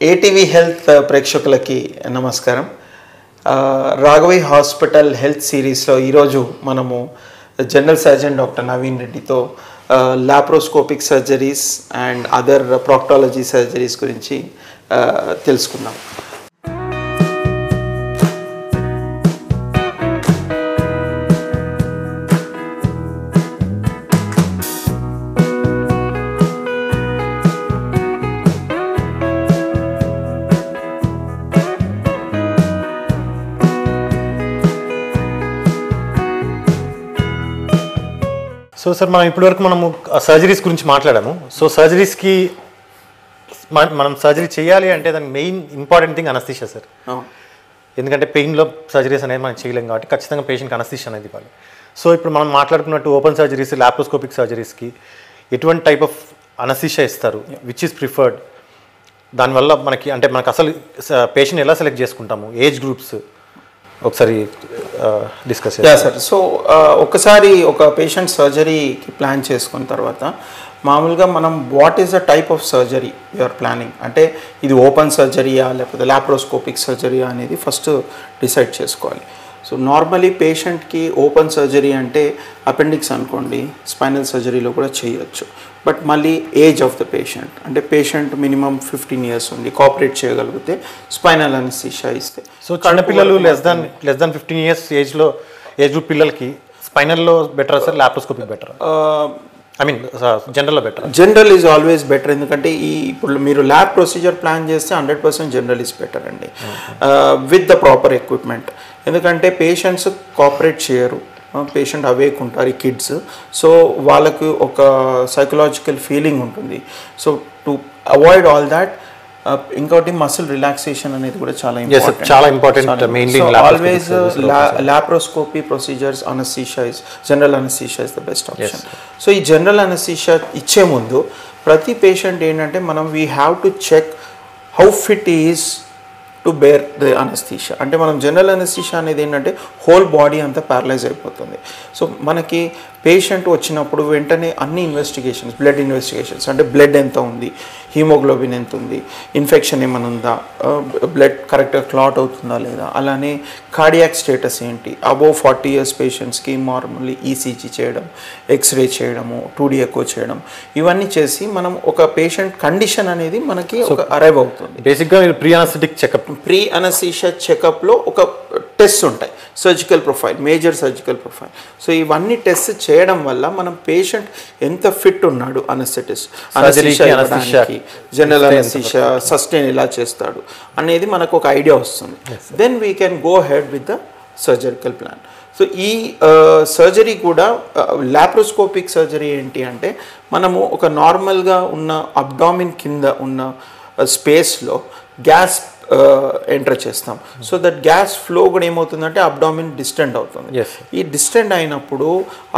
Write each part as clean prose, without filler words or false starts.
ATV health ప్రేక్షకులకి నమస్కారం. Raghavi hospital health సిరీస్లో ఈరోజు మనము జనరల్ సర్జన్ డాక్టర్ నవీన్ రెడ్డితో laparoscopic surgeries and other ప్రాక్టాలజీ surgeries గురించి తెలుసుకుందాం. సో సార్ మనం ఇప్పటివరకు మనము సర్జరీస్ గురించి మాట్లాడాము. సో సర్జరీస్కి మనం సర్జరీ చేయాలి అంటే దానికి main important thing anaesthesia sir. ఎందుకంటే పెయిన్లో సర్జరీస్ అనేది మనం చేయలేం కాబట్టి ఖచ్చితంగా పేషెంట్కి అనస్థీషియా అనేది ఇవ్వాలి. సో ఇప్పుడు మనం మాట్లాడుకున్నట్టు ఓపెన్ సర్జరీస్, లాప్రోస్కోపిక్ సర్జరీస్కి ఎటువంటి టైప్ ఆఫ్ అనస్థీషియా ఇస్తారు, విచ్ ఈస్ ప్రిఫర్డ్, దానివల్ల మనకు అసలు పేషెంట్ ఎలా సెలెక్ట్ చేసుకుంటాము, ఏజ్ గ్రూప్స్ ఒకసారి డిస్కస్ చేయాలి సార్. సో ఒకసారి ఒక పేషెంట్ సర్జరీకి ప్లాన్ చేసుకున్న తర్వాత మామూలుగా మనం what is the type of surgery you're planning, అంటే ఇది ఓపెన్ సర్జరీయా లేకపోతే లాప్రోస్కోపిక్ సర్జరీయా అనేది ఫస్ట్ డిసైడ్ చేసుకోవాలి. సో నార్మలీ పేషెంట్కి ఓపెన్ సర్జరీ అంటే అపెండిక్స్ అనుకోండి, స్పైనల్ సర్జరీలో కూడా చేయొచ్చు. బట్ మళ్ళీ ఏజ్ ఆఫ్ ద పేషెంట్, అంటే పేషెంట్ మినిమం 15 years ఉంది, కోఆపరేట్ చేయగలిగితే స్పైనల్ అనస్థీషియా ఇస్తే. సో చిన్నపిల్లలు less than 15 years age group పిల్లలకి స్పైనల్లో బెటర్ సార్, లాప్రోస్కోపిక్ బెటర్? జనరల్లో better? General is always better. ఎందుకంటే ఇప్పుడు మీరు ల్యాబ్ ప్రొసీజర్ ప్లాన్ చేస్తే 100% జనరల్ ఈజ్ బెటర్ అండి, విత్ ద ప్రాపర్ ఎక్విప్మెంట్. ఎందుకంటే పేషెంట్స్ కోఆపరేట్ చేయరు, పేషెంట్ అవేక్ ఉంటారు, ఈ కిడ్స్. సో వాళ్ళకు ఒక సైకలాజికల్ ఫీలింగ్ ఉంటుంది. So to avoid all that, ఇంకోటి మసిల్ రిలాక్సేషన్ అనేది కూడా చాలా important. Always laparoscopy procedures general anaesthesia is the best option. So ఈ జనరల్ అనస్థీషియా ఇచ్చే ముందు ప్రతి పేషెంట్ ఏంటంటే మనం we have to check how fit is to bear the anaesthesia. అంటే మనం జనరల్ అనస్థీషియా అనేది ఏంటంటే హోల్ బాడీ అంతా ప్యారలైజ్ అయిపోతుంది. సో మనకి పేషెంట్ వచ్చినప్పుడు వెంటనే అన్ని ఇన్వెస్టిగేషన్స్, బ్లడ్ ఇన్వెస్టిగేషన్స్, అంటే బ్లడ్ ఎంత ఉంది, హీమోగ్లోబిన్ ఎంత ఉంది, ఇన్ఫెక్షన్ ఏమైనా ఉందా, బ్లడ్ కరెక్ట్గా క్లాట్ అవుతుందా లేదా, అలానే కార్డియాక్ స్టేటస్ ఏంటి, అబోవ్ 40 years పేషెంట్స్కి నార్మల్లీ ఈసీజీ చేయడం, ఎక్స్రే చేయడము, 2D ఎకో చేయడం, ఇవన్నీ చేసి మనం ఒక పేషెంట్ కండిషన్ అనేది మనకి ఒక అరైవ్ అవుతుంది. బేసిక్గా pre anaesthetic checkup, pre anaesthesia చెకప్లో ఒక టెస్ట్ ఉంటాయి, surgical profile, major surgical profile. So ఇవన్నీ టెస్ట్ చేయడం వల్ల మనం పేషెంట్ ఎంత ఫిట్ ఉన్నాడు, అనస్థీషియా, జనరల్ అనస్థీషియా సస్టైన్ ఎలా చేస్తాడు అనేది మనకు ఒక ఐడియా వస్తుంది. Then we can go ahead with the surgical plan. So ఈ సర్జరీ కూడా లాప్రోస్కోపిక్ సర్జరీ ఏంటి అంటే మనము ఒక నార్మల్గా ఉన్న అబ్డామిన్ కింద ఉన్న స్పేస్లో గ్యాస్ ఎంటర్ చేస్తాం. సో దట్ గ్యాస్ ఫ్లో కూడా ఏమవుతుందంటే అబ్డామిన్ డిస్టెంట్ అవుతుంది. ఈ డిస్టెంట్ అయినప్పుడు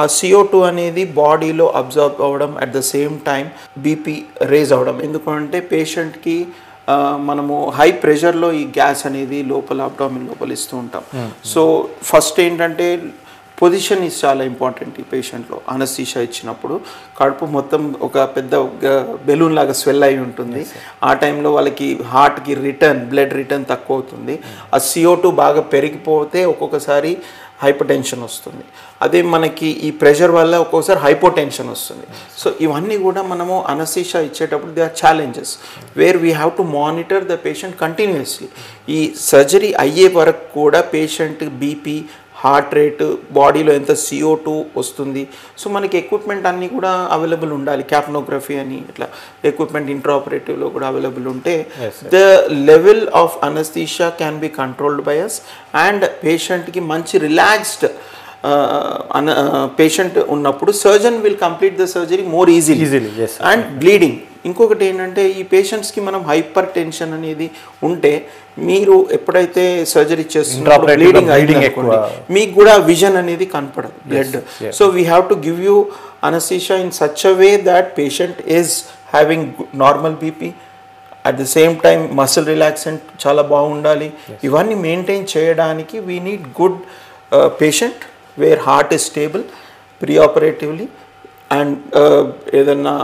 ఆ CO2 అనేది బాడీలో అబ్జర్వ్ అవ్వడం, at the same time BP raise అవ్వడం. ఎందుకంటే పేషెంట్కి మనము హై ప్రెషర్లో ఈ గ్యాస్ అనేది లోపల అబ్డామిన్ లోపల ఇస్తూ ఉంటాం. సో ఫస్ట్ ఏంటంటే పొజిషన్ ఈజ్ చాలా ఇంపార్టెంట్. ఈ పేషెంట్లో అనస్థీషియా ఇచ్చినప్పుడు కడుపు మొత్తం ఒక పెద్ద బెలూన్ లాగా స్వెల్ అయి ఉంటుంది. ఆ టైంలో వాళ్ళకి హార్ట్కి బ్లడ్ రిటర్న్ తక్కువ అవుతుంది. ఆ CO2 బాగా పెరిగిపోతే ఒక్కొక్కసారి హైపర్ టెన్షన్ వస్తుంది. అదే మనకి ఈ ప్రెషర్ వల్ల ఒక్కొక్కసారి హైపోటెన్షన్ వస్తుంది. సో ఇవన్నీ కూడా మనము అనస్థీషియా ఇచ్చేటప్పుడు there are challenges where we have to monitor the patient continuously. ఈ సర్జరీ అయ్యే వరకు కూడా పేషెంట్ బీపీ, హార్ట్ రేటు, బాడీలో ఎంత CO2 వస్తుంది. సో మనకి ఎక్విప్మెంట్ అన్నీ కూడా అవైలబుల్ ఉండాలి. క్యాప్నోగ్రఫీ అని ఇట్లా ఎక్విప్మెంట్ ఇంట్రాఆపరేటివ్లో కూడా అవైలబుల్ ఉంటే the level of anaesthesia can be controlled by us. And పేషెంట్కి మంచి రిలాక్స్డ్ పేషెంట్ ఉన్నప్పుడు surgeon will complete the surgery more easily. And bleeding, ఇంకొకటి ఏంటంటే ఈ పేషెంట్స్కి మనం హైపర్ టెన్షన్ అనేది ఉంటే మీరు ఎప్పుడైతే సర్జరీ చేస్తున్నారు బ్లీడింగ్ అయిపోయింది, మీకు కూడా విజన్ అనేది కనపడదు, blood. So we have to give you anaesthesia in such a way that patient is having normal BP, at the same time muscle relaxant చాలా బాగుండాలి. ఇవన్నీ మెయింటైన్ చేయడానికి we need good patient where heart is stable preoperatively. And ఏదన్నా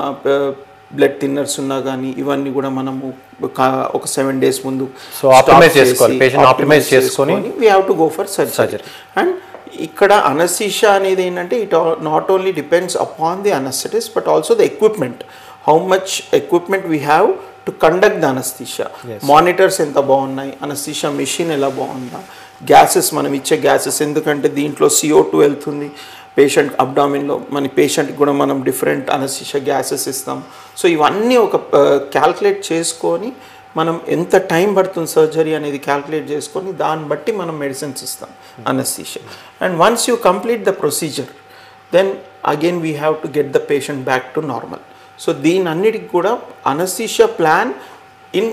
blood thinners ఉన్నా కానీ ఇవన్నీ కూడా మనము ఒక 7 days ముందు ఆప్టిమైజ్ చేసుకొని we have to go for surgery. And ఇక్కడ అనస్థీషియా అనేది ఏంటంటే it not only depends upon the anaesthetist but also the equipment, how much equipment we have to conduct the anaesthesia. Monitors ఎంత బాగున్నాయి, anaesthesia machine ఎలా బాగుందా, gases మనం ఇచ్చే gases, ఎందుకంటే దీంట్లో CO2 వెళ్తుంది పేషెంట్ అబ్డామిన్లో, మన పేషెంట్కి కూడా మనం డిఫరెంట్ అనస్థీషియా గ్యాసెస్ ఇస్తాం. సో ఇవన్నీ ఒక క్యాల్కులేట్ చేసుకొని మనం ఎంత టైం పడుతుంది సర్జరీ అనేది క్యాల్కులేట్ చేసుకొని దాన్ని బట్టి మనం మెడిసిన్స్ ఇస్తాం anaesthesia. And once you complete the procedure then again we have to get the patient back to normal. So దీని అన్నిటికి కూడా అనస్థీషియా ప్లాన్ ఇన్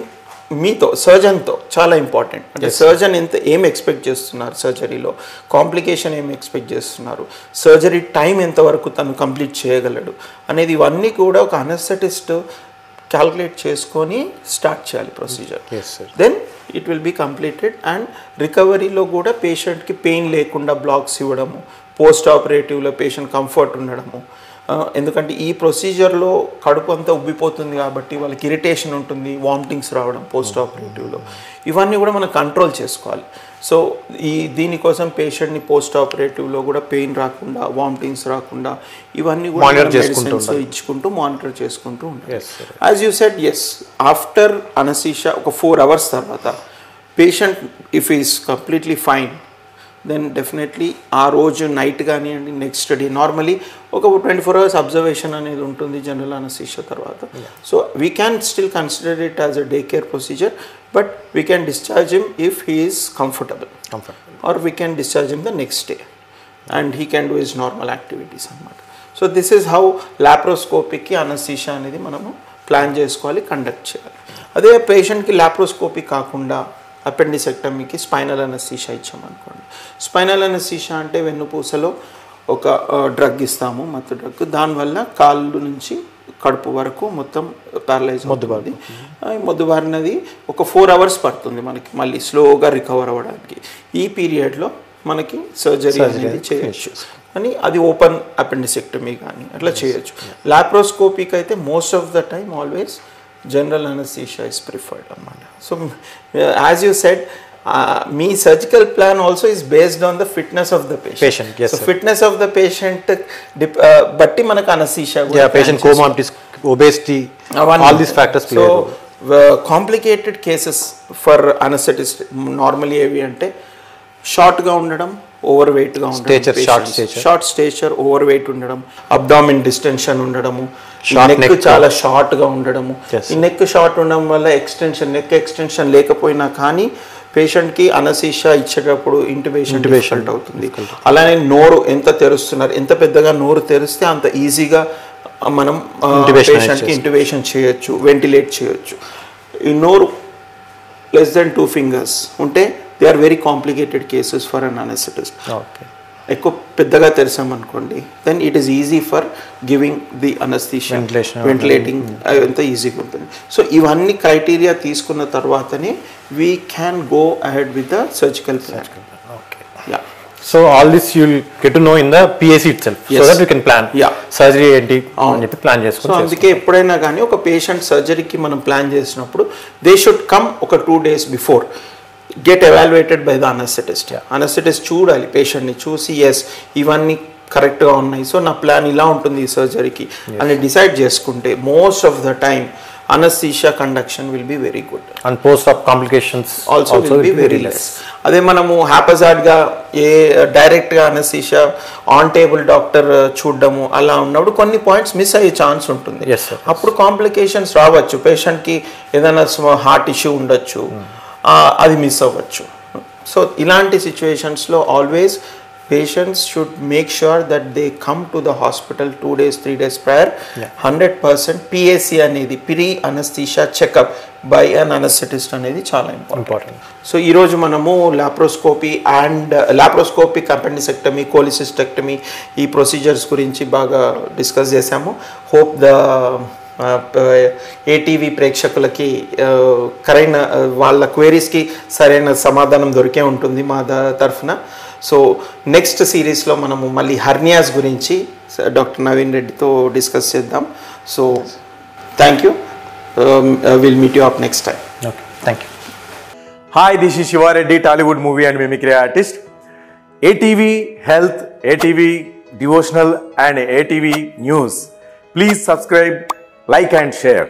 మీతో సర్జన్తో చాలా ఇంపార్టెంట్. అంటే సర్జన్ ఏం ఎక్స్పెక్ట్ చేస్తున్నారు సర్జరీలో, కాంప్లికేషన్ ఏం ఎక్స్పెక్ట్ చేస్తున్నారు, సర్జరీ టైం ఎంతవరకు తను కంప్లీట్ చేయగలడు అనేది ఇవన్నీ కూడా ఒక అనస్థెటిస్ట్ క్యాల్కులేట్ చేసుకొని స్టార్ట్ చేయాలి procedure. Then it will be completed. And రికవరీలో కూడా పేషెంట్కి పెయిన్ లేకుండా బ్లాక్స్ ఇవ్వడము, పోస్ట్ ఆపరేటివ్లో పేషెంట్ కంఫర్ట్ ఉండడము, ఎందుకంటే ఈ ప్రొసీజర్లో కడుపు అంతా ఉబ్బిపోతుంది కాబట్టి వాళ్ళకి ఇరిటేషన్ ఉంటుంది, వామిటింగ్స్ రావడం పోస్ట్ ఆపరేటివ్లో, ఇవన్నీ కూడా మనం కంట్రోల్ చేసుకోవాలి. సో దీనికోసం పేషెంట్ని పోస్ట్ ఆపరేటివ్లో కూడా పెయిన్ రాకుండా, వామిటింగ్స్ రాకుండా ఇవన్నీ కూడా మెడిసిన్స్ ఇచ్చుకుంటూ మానిటర్ చేసుకుంటూ ఉంటాం. As you said, yes, after anaesthesia ఒక 4 hours తర్వాత patient if is completely fine then definitely ఆ రోజు నైట్ కానివ్వండి నెక్స్ట్ డే నార్మలీ ఒక 24 hours అబ్జర్వేషన్ అనేది ఉంటుంది జనరల్ అనస్థీషియా తర్వాత. So we can still consider it as a day care procedure, but we can discharge him if he is comfortable or we can discharge him the next day and he can do his normal activities అన్నమాట. So this is how లాప్రోస్కోపీకి anaesthesia అనేది మనము plan చేసుకోవాలి, conduct చేయాలి. అదే పేషెంట్కి laparoscopy కాకుండా అపెండిసెక్టమీకి spinal anaesthesia ఇచ్చామనుకోండి. Spinal anaesthesia అంటే వెన్నుపూసలో ఒక డ్రగ్ ఇస్తాము, మత్తు డ్రగ్, దానివల్ల కాళ్ళు నుంచి కడుపు వరకు మొత్తం ప్యారలైజ్ అవుతుంది. మొద్దుబారినది ఒక 4 hours పడుతుంది మనకి మళ్ళీ స్లోగా రికవర్ అవ్వడానికి. ఈ పీరియడ్లో మనకి సర్జరీ అనేది చేయొచ్చు, అని అది ఓపెన్ అపెండిసెక్టమీ కానీ అట్లా చేయొచ్చు. లాప్రోస్కోపీకి అయితే most of the time always general anesthesia is preferred అన్నమాట. So as you said, me surgical plan also is based on the fitness of the patient. Yes, so fitness of the patient బట్టి మనకు anesthesia కూడా patient comorbidities, obesity, all these factors play a role. Complicated cases for anesthetist normally ఏవి అంటే షార్ట్గా ఉండడం, over వెయిట్గా ఉండడం, short stature, over weight ఉండడం, అబ్డామిన్ డిస్టెన్షన్ ఉండడము, నెక్ చాలా షార్ట్గా ఉండడము. ఈ నెక్ షార్ట్ ఉండడం వల్ల నెక్ ఎక్స్టెన్షన్ లేకపోయినా కానీ పేషెంట్కి అనస్థీషియా ఇచ్చేటప్పుడు ఇంటిబేషన్ డిఫికల్ట్ అవుతుంది. అలానే నోరు ఎంత తెరుస్తున్నారు, ఎంత పెద్దగా నోరు తెరిస్తే అంత ఈజీగా మనం పేషెంట్కి ఇంటిబేషన్ చేయొచ్చు, వెంటిలేట్ చేయొచ్చు. ఈ నోరు less than 2 fingers ఉంటే they are very complicated cases for an anaesthetist. ఎక్కువ పెద్దగా తెరిసామనుకోండి then it is easy for giving the anaesthesia, ventilating అంతా ఈజీగా ఉంటుంది. సో ఇవన్నీ క్రైటీరియా తీసుకున్న తర్వాతనే we can go ahead with the surgical plan. So all this you will get to know in the PAC itself, so that we can plan surgery ఏంటి అని చెప్పి plan చేసుకోవాలి. సో అందుకే ఎప్పుడైనా కానీ ఒక పేషెంట్ సర్జరీకి మనం ప్లాన్ చేసినప్పుడు దే షుడ్ కమ్ ఒక 2 days before, get evaluated by the anaesthetist. Anaesthetist చూడాలి, పేషెంట్ని చూసి ఎస్ ఇవన్నీ కరెక్ట్గా ఉన్నాయి, సో నా ప్లాన్ ఇలా ఉంటుంది ఈ సర్జరీకి అని డిసైడ్ చేసుకుంటే most of the time anesthesia conduction will be very good and post-op complications also will be very less. అదే మనము haphazard గా డైరెక్ట్ గా anesthesia ఆన్ టేబుల్ డాక్టర్ చూడడము అలా ఉన్నప్పుడు కొన్ని పాయింట్స్ మిస్ అయ్యే ఛాన్స్ ఉంటుంది. అప్పుడు కాంప్లికేషన్స్ రావచ్చు, పేషెంట్ కి ఏదైనా హార్ట్ ఇష్యూ ఉండొచ్చు, అది మిస్ అవ్వచ్చు. సో ఇలాంటి సిచ్యువేషన్స్లో always patients should make sure that they come to the hospital 2 days 3 days prior. 100% PAC అనేది pre anesthesia checkup by an anesthetist అనేది చాలా ఇంపార్టెంట్. సో ఈరోజు మనము లాప్రోస్కోపిక్ అపెండిసెక్టమీ, కోలిసిస్టెక్టమీ ఈ ప్రొసీజర్స్ గురించి బాగా డిస్కస్ చేశాము. హోప్ ద ఏటీవీ ప్రేక్షకులకి వాళ్ళ క్వైరీస్కి సరైన సమాధానం దొరికే ఉంటుంది మా తరఫున. సో నెక్స్ట్ సిరీస్లో మనము మళ్ళీ హర్నియాస్ గురించి డాక్టర్ నవీన్ రెడ్డితో డిస్కస్ చేద్దాం. So Thank you. We'll meet you up next time. Okay, thank you. Hi, this is Shiva Reddy, Tollywood movie and mimicry artist. ATV Health, ATV Devotional and ATV News. Please subscribe, like and share.